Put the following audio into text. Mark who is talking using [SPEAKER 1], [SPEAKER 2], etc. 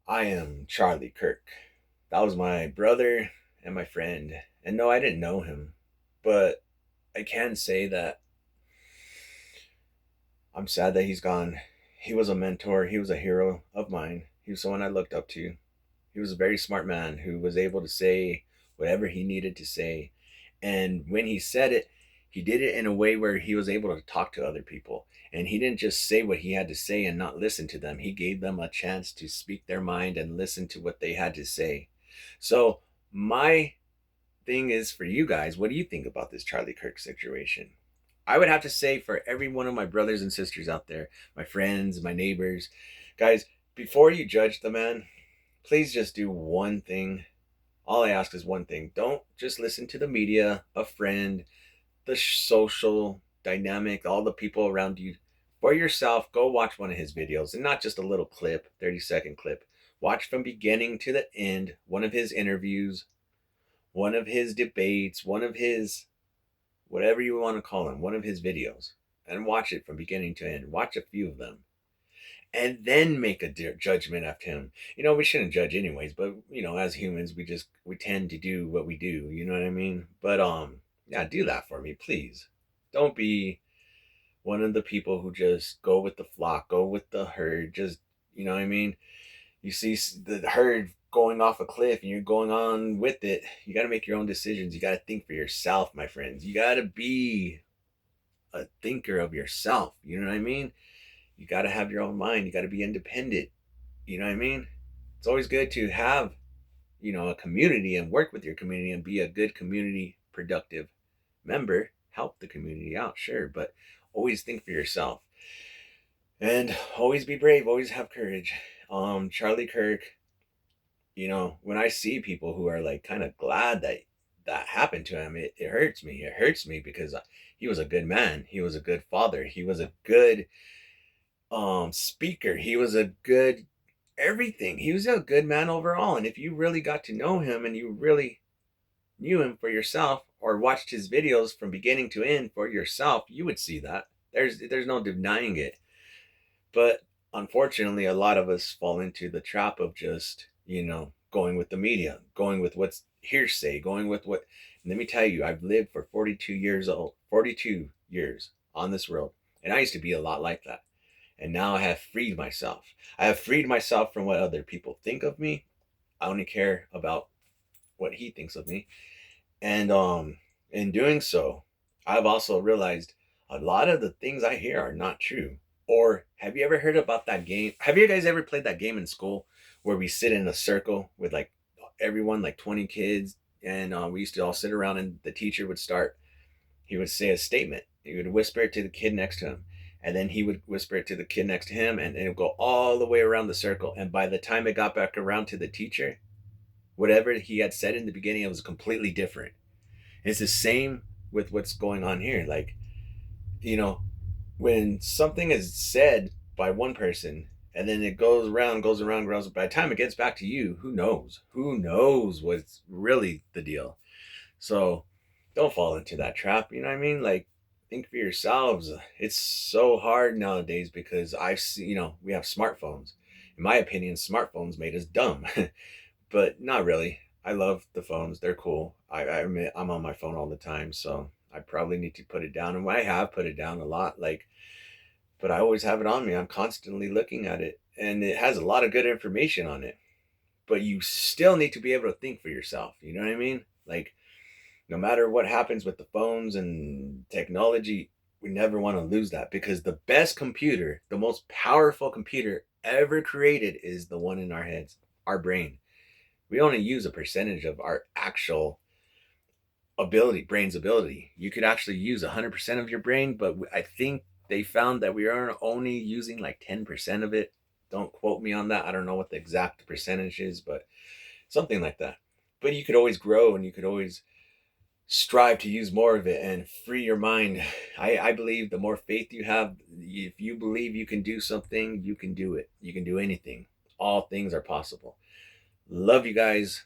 [SPEAKER 1] I am Charlie Kirk. That was my brother and my friend. And no, I didn't know him, but I can say that I'm sad that he's gone. He was a mentor, he was a hero of mine. He was someone I looked up to. He was a very smart man who was able to say whatever he needed to say. And when he said it, he did it in a way where he was able to talk to other people. And he didn't just say what he had to say and not listen to them. He gave them a chance to speak their mind and listen to what they had to say. So, my thing is for you guys, what do you think about this Charlie Kirk situation? I would have to say for every one of my brothers and sisters out there, my friends, my neighbors, guys, before you judge the man, please just do one thing. All I ask is one thing. Don't just listen to the media, a friend, the social dynamic, all the people around you. For yourself, go watch one of his videos and not just a little clip, 30-second clip. Watch from beginning to the end, one of his interviews, one of his debates, one of his, whatever you want to call them, one of his videos. And watch it from beginning to end. Watch a few of them and then make a judgment after him. We shouldn't judge anyways, but as humans, we tend to do what we do. You know what I mean? But yeah, do that for me, please. Don't be one of the people who just go with the flock, go with the herd. Just you know what I mean? You see the herd going off a cliff and you're going on with it. You got to make your own decisions. You got to think for yourself, my friends. You got to be a thinker of yourself. You know what I mean? You got to have your own mind. You got to be independent. You know what I mean? It's always good to have, a community and work with your community and be a good community productive member. Help the community out, sure, but always think for yourself and always be brave. Always have courage. Charlie Kirk. When I see people who are like kind of glad that that happened to him, it hurts me. It hurts me because he was a good man. He was a good father. He was a good speaker. He was a good everything. He was a good man overall. And if you really got to know him and you really knew him for yourself or watched his videos from beginning to end for yourself, you would see that. There's no denying it. But unfortunately, a lot of us fall into the trap of just, going with the media, going with what's hearsay, going with what. And let me tell you, I've lived for 42 years on this world. And I used to be a lot like that. And now I have freed myself. I have freed myself from what other people think of me. I only care about what he thinks of me. And in doing so, I've also realized a lot of the things I hear are not true. Or have you ever heard about that game? Have you guys ever played that game in school where we sit in a circle with like everyone, like 20 kids, and we used to all sit around and the teacher would start, he would say a statement. He would whisper it to the kid next to him. And then he would whisper it to the kid next to him, and it would go all the way around the circle. And by the time it got back around to the teacher, whatever he had said in the beginning, it was completely different. It's the same with what's going on here. Like, you know, when something is said by one person and then it goes around, grows. By the time it gets back to you, who knows? Who knows what's really the deal? So don't fall into that trap. You know what I mean? Like, think for yourselves. It's so hard nowadays because I've seen, we have smartphones. In my opinion, smartphones made us dumb, but not really. I love the phones. They're cool. I admit I'm on my phone all the time. So I probably need to put it down. And I have put it down a lot. Like, but I always have it on me. I'm constantly looking at it and it has a lot of good information on it, but you still need to be able to think for yourself. You know what I mean? Like, no matter what happens with the phones and technology, we never want to lose that because the best computer, the most powerful computer ever created is the one in our heads, our brain. We only use a percentage of our actual brain's ability. You could actually use 100% of your brain, but I think they found that we are only using like 10% of it. Don't quote me on that. I don't know what the exact percentage is, but something like that. But you could always grow and you could always strive to use more of it and free your mind. I believe the more faith you have, if you believe you can do something, you can do it. You can do anything. All things are possible. Love you guys.